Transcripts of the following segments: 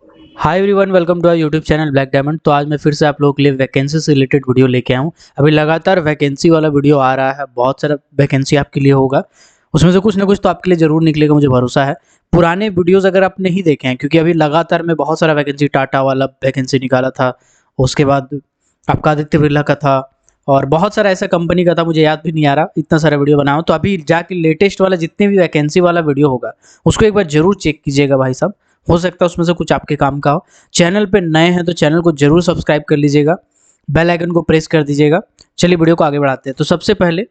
Hi everyone, welcome to our YouTube channel black diamond. तो आज मैं फिर से आप लोगों के लिए वैकेंसी से रिलेटेड वीडियो लेके आया हूँ। अभी लगातार वैकेंसी वाला वीडियो आ रहा है, बहुत सारा वैकेंसी आपके लिए होगा, उसमें से कुछ ना कुछ तो आपके लिए ज़रूर निकलेगा, मुझे भरोसा है। पुराने वीडियोज़ अगर आप नहीं देखे हैं, क्योंकि अभी लगातार मैं बहुत सारा वैकेंसी, टाटा वाला वैकेंसी निकाला था, उसके बाद आपका आदित्य बिरला का था, और बहुत सारा ऐसा कंपनी का था, मुझे याद भी नहीं आ रहा, इतना सारा वीडियो बनाया हूँ। तो अभी जाके लेटेस्ट वाला जितने भी वैकेंसी वाला वीडियो होगा उसको एक बार जरूर चेक कीजिएगा भाई साहब, हो सकता है उसमें से कुछ आपके काम का हो। चैनल पे नए हैं तो चैनल को जरूर सब्सक्राइब कर लीजिएगा, बेल आइकन को प्रेस कर दीजिएगा। चलिए वीडियो को आगे बढ़ाते हैं। तो सबसे पहले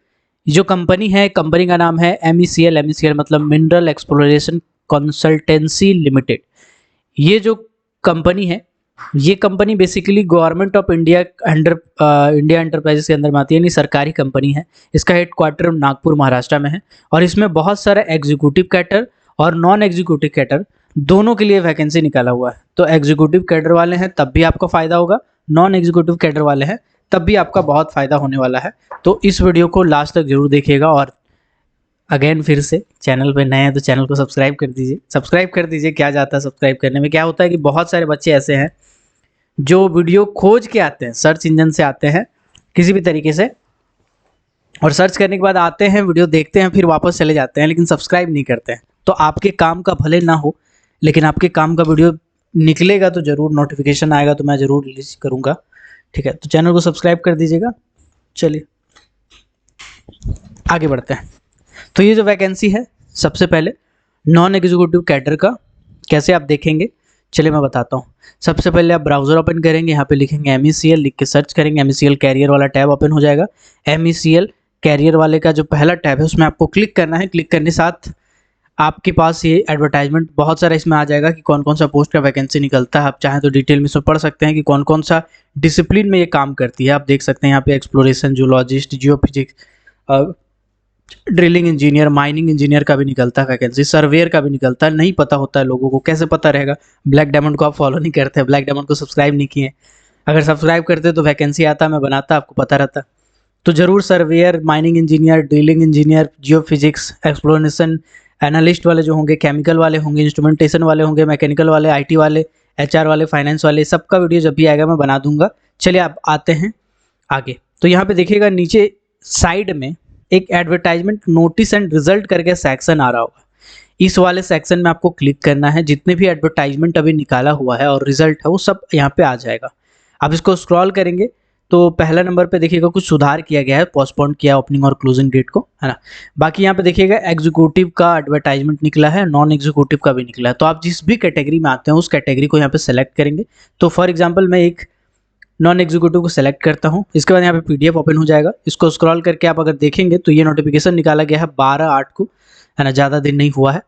जो कंपनी है, कंपनी का नाम है MECL। MECL मतलब मिनरल एक्सप्लोरेशन कंसल्टेंसी लिमिटेड। ये जो कंपनी है, ये company basically government of India under India enterprises के अंदर में आती है, यानी सरकारी कंपनी है। इसका हेडक्वार्टर नागपुर महाराष्ट्र में है, और इसमें बहुत सारा एग्जीक्यूटिव कैडर और नॉन एग्जीक्यूटिव कैडर दोनों के लिए वैकेंसी निकाला हुआ है। तो एग्जीक्यूटिव कैडर वाले हैं तब भी आपका फायदा होगा, नॉन एग्जीक्यूटिव कैडर वाले हैं तब भी आपका बहुत फायदा होने वाला है। तो इस वीडियो को लास्ट तक जरूर देखिएगा। और अगेन फिर से चैनल पे नए हैं तो चैनल को सब्सक्राइब कर दीजिए, सब्सक्राइब कर दीजिए। क्या जाता है सब्सक्राइब करने में, क्या होता है कि बहुत सारे बच्चे ऐसे हैं जो वीडियो खोज के आते हैं, सर्च इंजन से आते हैं किसी भी तरीके से, और सर्च करने के बाद आते हैं, वीडियो देखते हैं, फिर वापस चले जाते हैं, लेकिन सब्सक्राइब नहीं करते हैं। तो आपके काम का भले ना हो, लेकिन आपके काम का वीडियो निकलेगा तो ज़रूर, नोटिफिकेशन आएगा तो मैं ज़रूर रिलीज करूँगा। ठीक है, तो चैनल को सब्सक्राइब कर दीजिएगा। चलिए आगे बढ़ते हैं। तो ये जो वैकेंसी है, सबसे पहले नॉन एग्जीक्यूटिव कैडर का कैसे आप देखेंगे, चलिए मैं बताता हूँ। सबसे पहले आप ब्राउज़र ओपन करेंगे, यहाँ पे लिखेंगे MECL, लिख के सर्च करेंगे, MECL कैरियर वाला टैब ओपन हो जाएगा। MECL कैरियर वाले का जो पहला टैब है उसमें आपको क्लिक करना है। क्लिक करने के साथ आपके पास ये एडवर्टाइजमेंट बहुत सारा इसमें आ जाएगा कि कौन कौन सा पोस्ट का वैकेंसी निकलता है। आप चाहें तो डिटेल में इसमें पढ़ सकते हैं कि कौन कौन सा डिसिप्लिन में ये काम करती है। आप देख सकते हैं यहाँ पे exploration, zoologist, geophysics, drilling engineer, mining engineer का भी निकलता है वैकेंसी, सर्वेयर का भी निकलता है। नहीं पता होता है लोगों को, कैसे पता रहेगा? ब्लैक डायमंड को आप फॉलो नहीं करते, ब्लैक डायमंड को सब्सक्राइब नहीं किए। अगर सब्सक्राइब करते तो वैकेंसी आता, मैं बनाता, आपको पता रहता। तो जरूर surveyor, mining engineer, drilling engineer, geophysics, exploration analyst वाले जो होंगे, केमिकल वाले होंगे, इंस्ट्रूमेंटेशन वाले होंगे, मैकेनिकल वाले, IT वाले, HR वाले, फाइनेंस वाले, सबका वीडियो जब भी आएगा मैं बना दूंगा। चलिए आप आते हैं आगे। तो यहाँ पे देखिएगा नीचे साइड में एक एडवर्टाइजमेंट नोटिस एंड रिजल्ट करके सेक्शन आ रहा होगा। इस वाले सेक्शन में आपको क्लिक करना है। जितने भी एडवर्टाइजमेंट अभी निकाला हुआ है और रिजल्ट है वो सब यहाँ पे आ जाएगा। आप इसको स्क्रॉल करेंगे तो पहला नंबर पे देखिएगा कुछ सुधार किया गया है, पोस्टपोन किया ओपनिंग और क्लोजिंग डेट को, है ना। बाकी यहाँ पे देखिएगा एग्जीक्यूटिव का एडवर्टाइजमेंट निकला है, नॉन एग्जीक्यूटिव का भी निकला है। तो आप जिस भी कैटेगरी में आते हैं उस कैटेगरी को यहाँ पे सेलेक्ट करेंगे। तो फॉर एग्जाम्पल मैं एक नॉन एग्जीक्यूटिव को सेलेक्ट करता हूँ। इसके बाद यहाँ पे PDF ओपन हो जाएगा। इसको स्क्रॉल करके आप अगर देखेंगे तो ये नोटिफिकेशन निकाला गया है 12/8 को, है ना, ज़्यादा दिन नहीं हुआ है।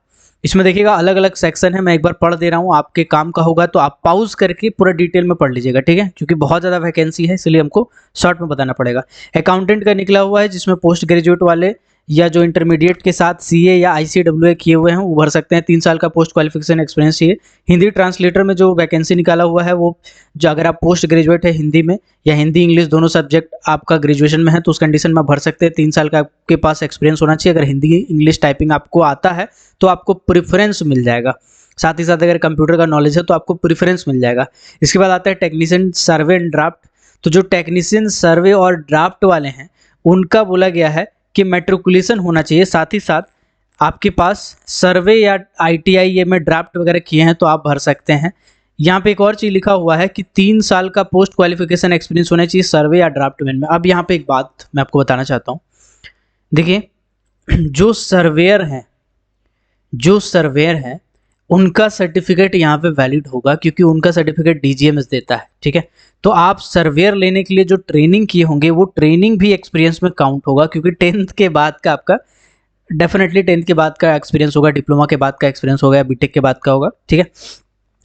इसमें देखिएगा अलग अलग सेक्शन है, मैं एक बार पढ़ दे रहा हूँ, आपके काम का होगा तो आप पॉज करके पूरा डिटेल में पढ़ लीजिएगा, ठीक है, क्योंकि बहुत ज़्यादा वैकेंसी है इसलिए हमको शॉर्ट में बताना पड़ेगा। अकाउंटेंट का निकला हुआ है, जिसमें पोस्ट ग्रेजुएट वाले या जो इंटरमीडिएट के साथ CA या ICAA किए हुए हैं वो भर सकते हैं। 3 साल का पोस्ट क्वालिफिकेशन एक्सपीरियंस चाहिए। हिंदी ट्रांसलेटर में जो वैकेंसी निकाला हुआ है वो, जो अगर आप पोस्ट ग्रेजुएट है हिंदी में या हिंदी इंग्लिश दोनों सब्जेक्ट आपका ग्रेजुएशन में है तो उस कंडीशन में भर सकते हैं। 3 साल का आपके पास एक्सपीरियंस होना चाहिए। अगर हिंदी इंग्लिश टाइपिंग आपको आता है तो आपको प्रेफरेंस मिल जाएगा। साथ ही साथ अगर कंप्यूटर का नॉलेज है तो आपको प्रेफरेंस मिल जाएगा। इसके बाद आता है टेक्नीशियन सर्वे एंड ड्राफ्ट। तो जो टेक्नीशियन सर्वे और ड्राफ्ट वाले हैं उनका बोला गया है कि मैट्रिकुलेशन होना चाहिए। साथ ही साथ आपके पास सर्वे या ITI ये में ड्राफ्ट वगैरह किए हैं तो आप भर सकते हैं। यहाँ पे एक और चीज़ लिखा हुआ है कि 3 साल का पोस्ट क्वालिफिकेशन एक्सपीरियंस होना चाहिए सर्वे या ड्राफ्टमैन में। अब यहाँ पे एक बात मैं आपको बताना चाहता हूँ। देखिए, जो सर्वेयर हैं उनका सर्टिफिकेट यहाँ पे वैलिड होगा, क्योंकि उनका सर्टिफिकेट DGMS देता है, ठीक है। तो आप सर्वेयर लेने के लिए जो ट्रेनिंग किए होंगे वो ट्रेनिंग भी एक्सपीरियंस में काउंट होगा, क्योंकि 10th के बाद का आपका डेफिनेटली 10th के बाद का एक्सपीरियंस होगा, डिप्लोमा के बाद का एक्सपीरियंस होगा या BTech के बाद का होगा, ठीक है।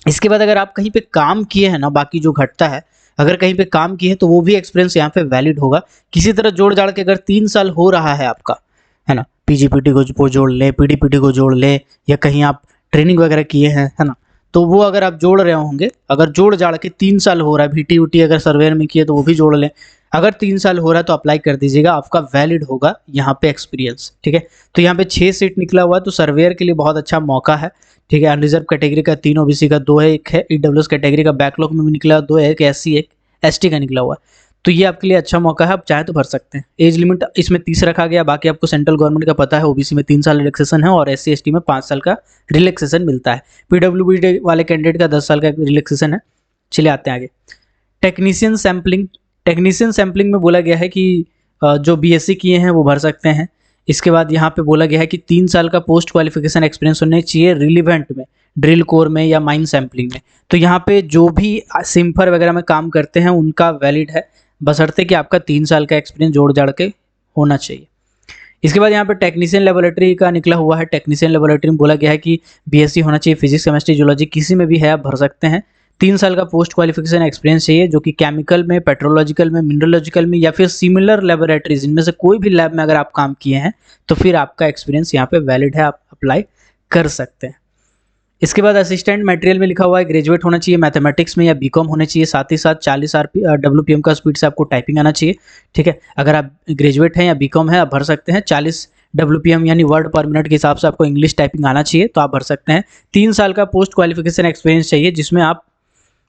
इसके बाद अगर आप कहीं पे काम किए हैं ना, बाकी जो घटता है, अगर कहीं पे काम किए हैं तो वो भी एक्सपीरियंस यहाँ पे वैलिड होगा। किसी तरह जोड़ जाड़ के अगर 3 साल हो रहा है आपका, है ना, PGPT को जोड़ ले, PDPT को जोड़ ले, या कहीं आप ट्रेनिंग वगैरह किए हैं, है ना, तो वो अगर आप जोड़ रहे होंगे, अगर जोड़ जाड़ के 3 साल हो रहा है, VT UT अगर सर्वेयर में किए तो वो भी जोड़ लें। अगर 3 साल हो रहा है तो अप्लाई कर दीजिएगा, आपका वैलिड होगा यहाँ पे एक्सपीरियंस, ठीक है। तो यहाँ पे 6 सीट निकला हुआ है, तो सर्वेयर के लिए बहुत अच्छा मौका है, ठीक है। अनरिजर्व कैटेगरी का 3, ओबीसी का 2 है, एक है ईडब्ल्यूएस कैटेगरी का बैकलॉग में भी निकला 2 है, एक एससी एक एसटी का निकला हुआ है। तो ये आपके लिए अच्छा मौका है, आप चाहे तो भर सकते हैं। एज लिमिट इसमें 30 रखा गया, बाकी आपको सेंट्रल गवर्नमेंट का पता है, ओबीसी में 3 साल रिलैक्सेशन है और एससी एसटी में 5 साल का रिलैक्सेशन मिलता है। पीडब्ल्यूबी वाले कैंडिडेट का 10 साल का रिलैक्सेशन है। चलिए आते हैं आगे। टेक्नीशियन सैम्पलिंग, टेक्नीशियन सैम्पलिंग में बोला गया है कि जो बीएससी किए हैं वो भर सकते हैं। इसके बाद यहाँ पे बोला गया है कि 3 साल का पोस्ट क्वालिफिकेशन एक्सपीरियंस होने चाहिए रिलीवेंट में, ड्रिल कोर में या माइन सैम्पलिंग में। तो यहाँ पे जो भी सिम्फर वगैरह में काम करते हैं उनका वैलिड है, बशर्ते कि आपका 3 साल का एक्सपीरियंस जोड़ जाड़ के होना चाहिए। इसके बाद यहाँ पे टेक्नीशियन लेबोरेटरी का निकला हुआ है। टेक्नीशियन लेबोरेटरी में बोला गया है कि बीएससी होना चाहिए, फिजिक्स केमिस्ट्री जूलॉजी किसी में भी है, आप भर सकते हैं। 3 साल का पोस्ट क्वालिफिकेशन एक्सपीरियंस चाहिए, जो कि केमिकल में, पेट्रोलॉजिकल में, मिनरलॉजिकल में या फिर सिमिलर लेबोरेटरीज, इनमें से कोई भी लैब में अगर आप काम किए हैं तो फिर आपका एक्सपीरियंस यहाँ पे वैलिड है, आप अप्लाई कर सकते हैं। इसके बाद असिस्टेंट मटेरियल में लिखा हुआ है ग्रेजुएट होना चाहिए मैथमेटिक्स में या बीकॉम होने चाहिए, साथ ही साथ 40 WPM का स्पीड से आपको टाइपिंग आना चाहिए, ठीक है। अगर आप ग्रेजुएट हैं या बीकॉम है आप भर सकते हैं। 40 WPM यानी वर्ड पर मिनट के हिसाब से आपको इंग्लिश टाइपिंग आना चाहिए, तो आप भर सकते हैं। 3 साल का पोस्ट क्वालिफिकेशन एक्सपीरियंस चाहिए, जिसमें आप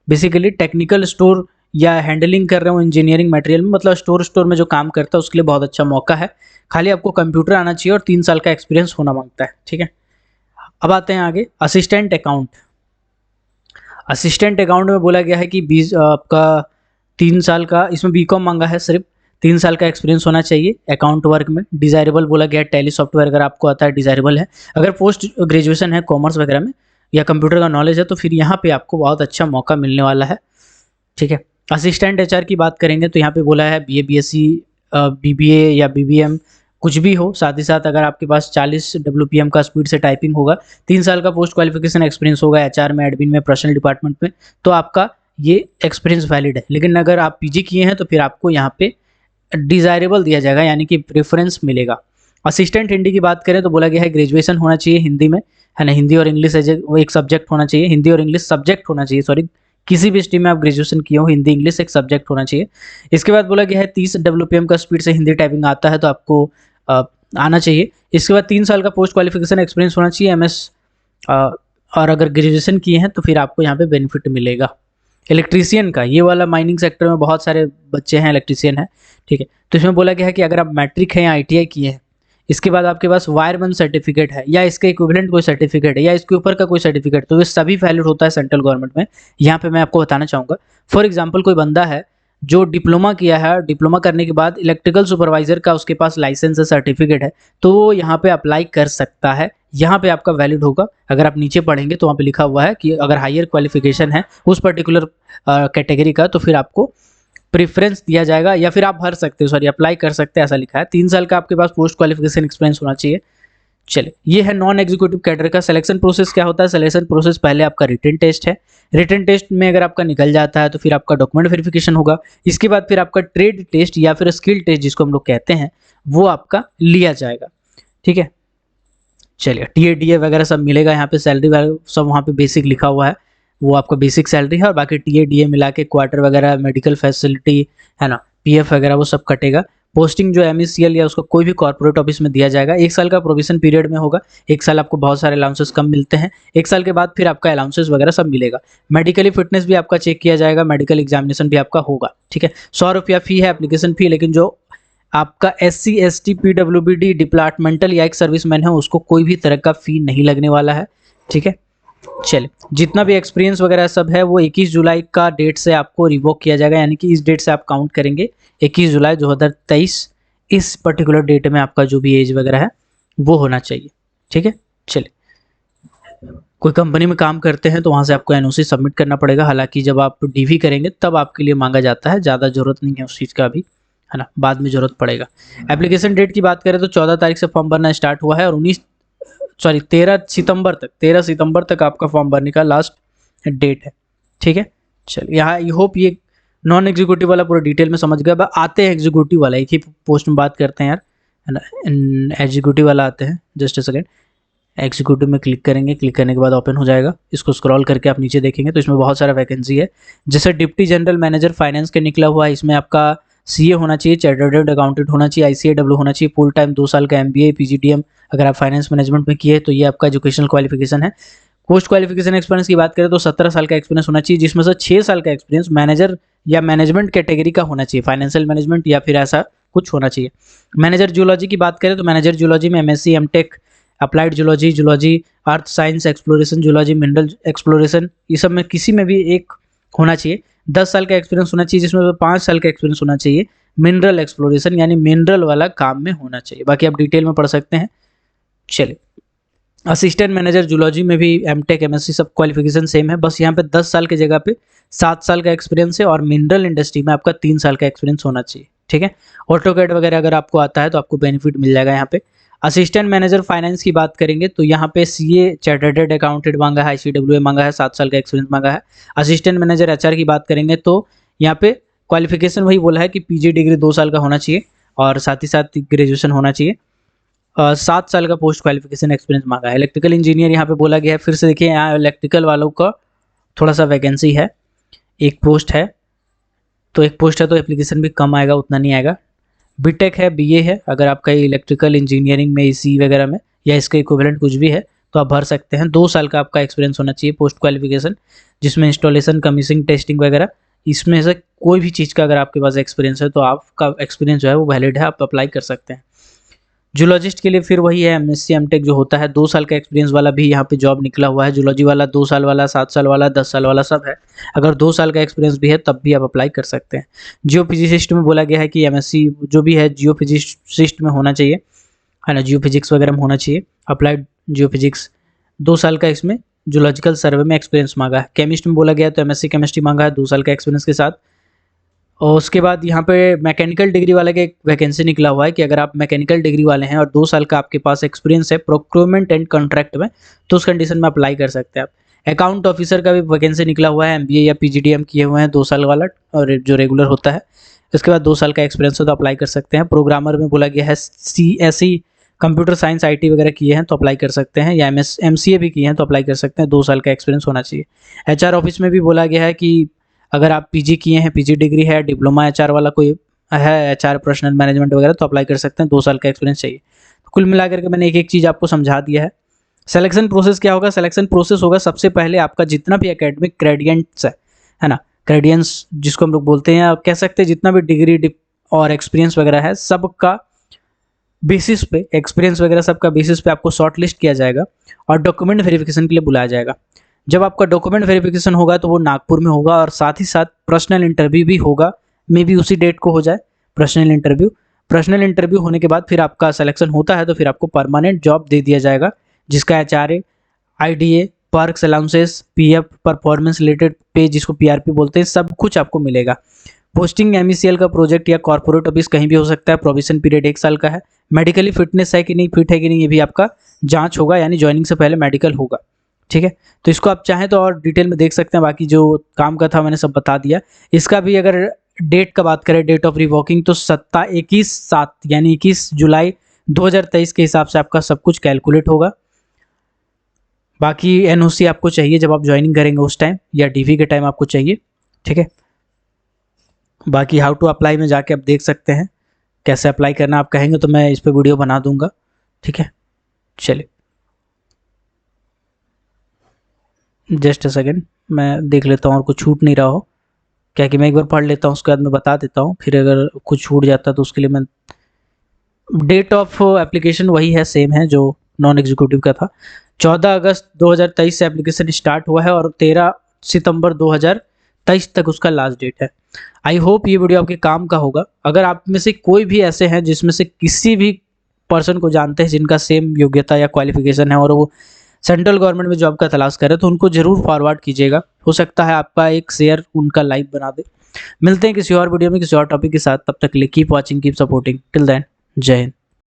बेसिकली टेक्निकल स्टोर या हैंडलिंग कर रहे हो इंजीनियरिंग मटेरियल में, मतलब स्टोर में जो काम करता है उसके लिए बहुत अच्छा मौका है। खाली आपको कंप्यूटर आना चाहिए और 3 साल का एक्सपीरियंस होना मांगता है, ठीक है। अब आते हैं आगे असिस्टेंट अकाउंट। असिस्टेंट अकाउंट में बोला गया है कि 20 आपका 3 साल का, इसमें बीकॉम मांगा है, सिर्फ 3 साल का एक्सपीरियंस होना चाहिए अकाउंट वर्क में। डिजायरेबल बोला गया है टैली सॉफ्टवेयर अगर आपको आता है डिजायरेबल है। अगर पोस्ट ग्रेजुएशन है कॉमर्स वगैरह में या कंप्यूटर का नॉलेज है तो फिर यहाँ पे आपको बहुत अच्छा मौका मिलने वाला है, ठीक है। असिस्टेंट एचआर की बात करेंगे तो यहाँ पे बोला है बीए बीएससी बीबीए या बीबीएम कुछ भी हो, साथ ही साथ अगर आपके पास 40 WPM का स्पीड से टाइपिंग होगा, 3 साल का पोस्ट क्वालिफिकेशन एक्सपीरियंस होगा एचआर में, एडमिन में, पर्सनल डिपार्टमेंट में, तो आपका ये एक्सपीरियंस वैलिड है। लेकिन अगर आप पीजी किए हैं तो फिर आपको यहाँ पे डिजायरेबल दिया जाएगा, यानी कि प्रेफरेंस मिलेगा। असिस्टेंट हिंदी की बात करें तो बोला गया है ग्रेजुएशन होना चाहिए हिंदी में, है ना, हिंदी और इंग्लिश वो एक सब्जेक्ट होना चाहिए, हिंदी और इंग्लिश सब्जेक्ट होना चाहिए, सॉरी, किसी भी स्ट्रीम में आप ग्रेजुएशन किए हो हिंदी इंग्लिश एक सब्जेक्ट होना चाहिए। इसके बाद बोला गया है 30 WPM का स्पीड से हिंदी टाइपिंग आता है तो आपको आना चाहिए। इसके बाद 3 साल का पोस्ट क्वालिफिकेशन एक्सपीरियंस होना चाहिए MS, और अगर ग्रेजुएशन किए हैं तो फिर आपको यहाँ पे बेनिफिट मिलेगा। इलेक्ट्रीशियन का, ये वाला माइनिंग सेक्टर में बहुत सारे बच्चे हैं इलेक्ट्रीशियन है, ठीक है। तो इसमें बोला गया है कि अगर आप मैट्रिक हैं या ITI किए हैं, इसके बाद आपके पास वायरमैन सर्टिफिकेट है या इसके इक्विवेलेंट कोई सर्टिफिकेट है या इसके ऊपर का कोई सर्टिफिकेट, तो ये सभी वैलिड होता है सेंट्रल गवर्नमेंट में। यहाँ पे मैं आपको बताना चाहूँगा, फॉर एग्जाम्पल कोई बंदा है जो डिप्लोमा किया है, डिप्लोमा करने के बाद इलेक्ट्रिकल सुपरवाइजर का उसके पास लाइसेंस है, सर्टिफिकेट है, तो वो यहाँ पे अप्लाई कर सकता है। यहाँ पे आपका वैलिड होगा। अगर आप नीचे पढ़ेंगे तो वहाँ पे लिखा हुआ है कि अगर हायर क्वालिफिकेशन है उस पर्टिकुलर कैटेगरी का तो फिर आपको प्रेफरेंस दिया जाएगा या फिर आप भर सकते हो, सॉरी अप्लाई कर सकते हैं, ऐसा लिखा है। 3 साल का आपके पास पोस्ट क्वालिफिकेशन एक्सपीरियंस होना चाहिए। चलिए, ये है नॉन एग्जीक्यूटिव कैडर का सिलेक्शन प्रोसेस। क्या होता है सिलेक्शन प्रोसेस? पहले आपका रिटन टेस्ट है, रिटन टेस्ट में अगर आपका निकल जाता है तो फिर आपका डॉक्यूमेंट वेरिफिकेशन होगा। इसके बाद फिर आपका ट्रेड टेस्ट या फिर स्किल टेस्ट जिसको हम लोग कहते हैं वो आपका लिया जाएगा, ठीक है। चलिए, TADA वगैरह सब मिलेगा यहाँ पे, सैलरी वगैरह सब वहाँ पे बेसिक लिखा हुआ है, वो आपका बेसिक सैलरी है, और बाकी TADA मिला के क्वार्टर वगैरह, मेडिकल फैसिलिटी है ना, PF वगैरह वो सब कटेगा। पोस्टिंग जो MECL या उसको कोई भी कॉर्पोरेट ऑफिस में दिया जाएगा। 1 साल का प्रोविजन पीरियड में होगा, 1 साल आपको बहुत सारे अलाउंसेस कम मिलते हैं, 1 साल के बाद फिर आपका अलाउंसेस वगैरह सब मिलेगा। मेडिकली फिटनेस भी आपका चेक किया जाएगा, मेडिकल एग्जामिनेशन भी आपका होगा, ठीक है। 100 रुपया फी है एप्लीकेशन फी, लेकिन जो आपका SC ST PWD डिपार्टमेंटल या एक सर्विसमैन है उसको कोई भी तरह का फी नहीं लगने वाला है, ठीक है। चलिए, जितना भी एक्सपीरियंस वगैरह सब है वो 21 जुलाई का डेट से आपको रिवोक किया जाएगा, यानी कि इस डेट से आप काउंट करेंगे 21 जुलाई 2023, इस पर्टिकुलर डेट में आपका जो भी एज वगैरह है वो होना चाहिए, ठीक है। चलिए, कोई कंपनी में काम करते हैं तो वहाँ से आपको NOC सबमिट करना पड़ेगा, हालांकि जब आप DV करेंगे तब आपके लिए मांगा जाता है, ज़्यादा जरूरत नहीं है उस चीज़ का अभी, है ना, बाद में जरूरत पड़ेगा। एप्लीकेशन डेट की बात करें तो 14 तारीख से फॉर्म भरना स्टार्ट हुआ है और 13 सितंबर तक आपका फॉर्म भरने का लास्ट डेट है, ठीक है। चलिए, यहाँ आई होप ये नॉन एग्जीक्यूटिव वाला पूरा डिटेल में समझ गया। अब आते हैं एग्जीक्यूटिव वाला, एक ही पोस्ट में बात करते हैं यार, है ना। एग्जीक्यूटिव वाला आते हैं, जस्ट अ सेकेंड। एग्जीक्यूटिव में क्लिक करेंगे, क्लिक करने के बाद ओपन हो जाएगा। इसको स्क्रॉल करके आप नीचे देखेंगे तो इसमें बहुत सारा वैकेंसी है, जैसे डिप्टी जनरल मैनेजर फाइनेंस के निकला हुआ है, इसमें आपका CA होना चाहिए, चार्टर्ड अकाउंटेंट होना चाहिए, ICAW होना चाहिए, फुल टाइम 2 साल का MBA PGDM अगर आप फाइनेंस मैनेजमेंट में किए तो ये आपका एजुकेशनल क्वालिफिकेशन है। पोस्ट क्वालिफिकेशन एक्सपीरियंस की बात करें तो 17 साल का एक्सपीरियंस होना चाहिए, जिसमें से 6 साल का एक्सपीरियंस मैनेजर या मैनेजमेंट कैटेगरी का होना चाहिए, फाइनेंशियल मैनेजमेंट या फिर ऐसा कुछ होना चाहिए। मैनेजर जूलॉजी की बात करें तो मैनेजर जूलॉजी में MSc MTech, applied zoology, zoology, earth science exploration, zoology, mineral exploration, ये सब में किसी में भी एक होना चाहिए। 10 साल का एक्सपीरियंस होना चाहिए, जिसमें 5 साल का एक्सपीरियंस होना चाहिए मिनरल एक्सप्लोरेशन यानी मिनरल वाला काम में होना चाहिए। बाकी आप डिटेल में पढ़ सकते हैं। चलिए, असिस्टेंट मैनेजर जूलॉजी में भी MTech MSc सब क्वालिफिकेशन सेम है, बस यहाँ पे 10 साल की जगह पे 7 साल का एक्सपीरियंस है और मिनरल इंडस्ट्री में आपका 3 साल का एक्सपीरियंस होना चाहिए। ठीक है, ऑटोकैड वगैरह अगर आपको आता है तो आपको बेनिफिट मिल जाएगा यहाँ पे। असिस्टेंट मैनेजर फाइनेंस की बात करेंगे तो यहाँ पे CA चार्टर्ड अकाउंटेंट मांगा है, ICAW मांगा है, 7 साल का एक्सपीरियंस मांगा है। असिस्टेंट मैनेजर HR की बात करेंगे तो यहाँ पे क्वालिफिकेशन वही बोला है कि PG डिग्री 2 साल का होना चाहिए और साथ ही साथ ग्रेजुएशन होना चाहिए। 7 साल का पोस्ट क्वालिफिकेशन एक्सपीरियंस मांगा है। इलेक्ट्रिकल इंजीनियर यहाँ पे बोला गया है, फिर से देखिए यहाँ इलेक्ट्रिकल वालों का थोड़ा सा वैकेंसी है, एक पोस्ट है तो एप्लीकेशन भी कम आएगा, उतना नहीं आएगा। बीटेक है, BA है, अगर आपका इलेक्ट्रिकल इंजीनियरिंग में इसी वगैरह में या इसके इक्विवेलेंट कुछ भी है तो आप भर सकते हैं। 2 साल का आपका एक्सपीरियंस होना चाहिए पोस्ट क्वालिफिकेशन, जिसमें इंस्टॉलेशन, कमीशनिंग, टेस्टिंग वगैरह, इसमें से कोई भी चीज़ का अगर आपके पास एक्सपीरियंस है तो आपका एक्सपीरियंस जो है वो वैलिड है, आप अप्लाई कर सकते हैं। जूलॉजिस्ट के लिए फिर वही है, MSc MTech जो होता है, 2 साल का एक्सपीरियंस वाला भी यहाँ पे जॉब निकला हुआ है। जूलॉजी वाला 2 साल वाला, 7 साल वाला, 10 साल वाला सब है। अगर 2 साल का एक्सपीरियंस भी है तब भी आप अप्लाई कर सकते हैं। जियोफिजिसिस्ट में बोला गया है कि MSc जो भी है जियोफिजिसिस्ट में होना चाहिए, है ना, जियोफिजिक्स वगैरह में होना चाहिए, अप्लाइड जियोफिजिक्स। 2 साल का इसमें जूलॉजिकल सर्वे में एक्सपीरियंस मांगा है। केमिस्ट में बोला गया तो MSc केमिस्ट्री मांगा है 2 साल का एक्सपीरियंस के साथ। और उसके बाद यहाँ पे मैकेनिकल डिग्री वाले का एक वैकेंसी निकला हुआ है कि अगर आप मैकेनिकल डिग्री वाले हैं और 2 साल का आपके पास एक्सपीरियंस है प्रोक्योरमेंट एंड कॉन्ट्रैक्ट में तो उस कंडीशन में अप्लाई कर सकते हैं आप। अकाउंट ऑफिसर का भी वैकेंसी निकला हुआ है, MBA या PGDM किए हुए हैं 2 साल वाला और जो रेगुलर होता है, इसके बाद 2 साल का एक्सपीरियंस हो तो अप्लाई कर सकते हैं। प्रोग्रामर में बोला गया है CSE कंप्यूटर साइंस IT वगैरह किए हैं तो अप्लाई कर सकते हैं, या MCA भी किए हैं तो अप्लाई कर सकते हैं, 2 साल का एक्सपीरियंस होना चाहिए। HR ऑफिस में भी बोला गया है कि अगर आप PG किए हैं, PG डिग्री है, डिप्लोमा HR वाला कोई है, HR पर्सनल मैनेजमेंट वगैरह तो अप्लाई कर सकते हैं, 2 साल का एक्सपीरियंस चाहिए। तो कुल मिलाकर के मैंने एक एक चीज़ आपको समझा दिया है। सिलेक्शन प्रोसेस क्या होगा? सिलेक्शन प्रोसेस होगा, सबसे पहले आपका जितना भी एकेडमिक क्रेडियंट्स है ना, क्रेडियंट्स जिसको हम लोग बोलते हैं, आप कह सकते हैं जितना भी डिग्री और एक्सपीरियंस वगैरह है सबका बेसिस पे, एक्सपीरियंस वगैरह सबका बेसिस पे आपको शॉर्ट लिस्ट किया जाएगा और डॉक्यूमेंट वेरिफिकेशन के लिए बुलाया जाएगा। जब आपका डॉक्यूमेंट वेरिफिकेशन होगा तो वो नागपुर में होगा और साथ ही साथ पर्सनल इंटरव्यू भी होगा, मे बी उसी डेट को हो जाए पर्सनल इंटरव्यू। पर्सनल इंटरव्यू होने के बाद फिर आपका सिलेक्शन होता है तो फिर आपको परमानेंट जॉब दे दिया जाएगा, जिसका HRA, IDA, perks, allowances, PF, performance related पे जिसको PRP बोलते हैं, सब कुछ आपको मिलेगा। पोस्टिंग MECL का प्रोजेक्ट या कॉर्पोरेट ऑफिस कहीं भी हो सकता है। प्रोविजन पीरियड 1 साल का है। मेडिकली फिटनेस है कि नहीं, फिट है कि नहीं, ये भी आपका जांच होगा, यानी ज्वाइनिंग से पहले मेडिकल होगा। ठीक है, तो इसको आप चाहें तो और डिटेल में देख सकते हैं, बाकी जो काम का था मैंने सब बता दिया। इसका भी अगर डेट का बात करें, डेट ऑफ रिवोकिंग, तो 21/7 यानी 21 जुलाई 2023 के हिसाब से आपका सब कुछ कैलकुलेट होगा। बाकी NOC आपको चाहिए जब आप ज्वाइनिंग करेंगे उस टाइम, या DV के टाइम आपको चाहिए। ठीक है, बाकी हाउ टू अप्लाई में जाके आप देख सकते हैं कैसे अप्लाई करना, आप कहेंगे तो मैं इस पर वीडियो बना दूंगा। ठीक है, चलिए जस्ट अ सेकेंड, मैं देख लेता हूँ और कुछ छूट नहीं रहा हो, क्या कि मैं एक बार पढ़ लेता हूँ उसके बाद मैं बता देता हूँ, फिर अगर कुछ छूट जाता तो उसके लिए मैं। डेट ऑफ एप्लीकेशन वही है, सेम है जो नॉन एग्जीक्यूटिव का था। 14 अगस्त 2023 से एप्लीकेशन स्टार्ट हुआ है और 13 सितंबर 2023 तक उसका लास्ट डेट है। आई होप ये वीडियो आपके काम का होगा। अगर आप में से कोई भी ऐसे हैं जिसमें से किसी भी पर्सन को जानते हैं जिनका सेम योग्यता या क्वालिफिकेशन है और वो सेंट्रल गवर्नमेंट में जॉब का तलाश करे तो उनको जरूर फॉरवर्ड कीजिएगा, हो सकता है आपका एक शेयर उनका लाइफ बना दे। मिलते हैं किसी और वीडियो में किसी और टॉपिक के साथ, तब तक के लिए keep watching, keep supporting, till then Jai Hind.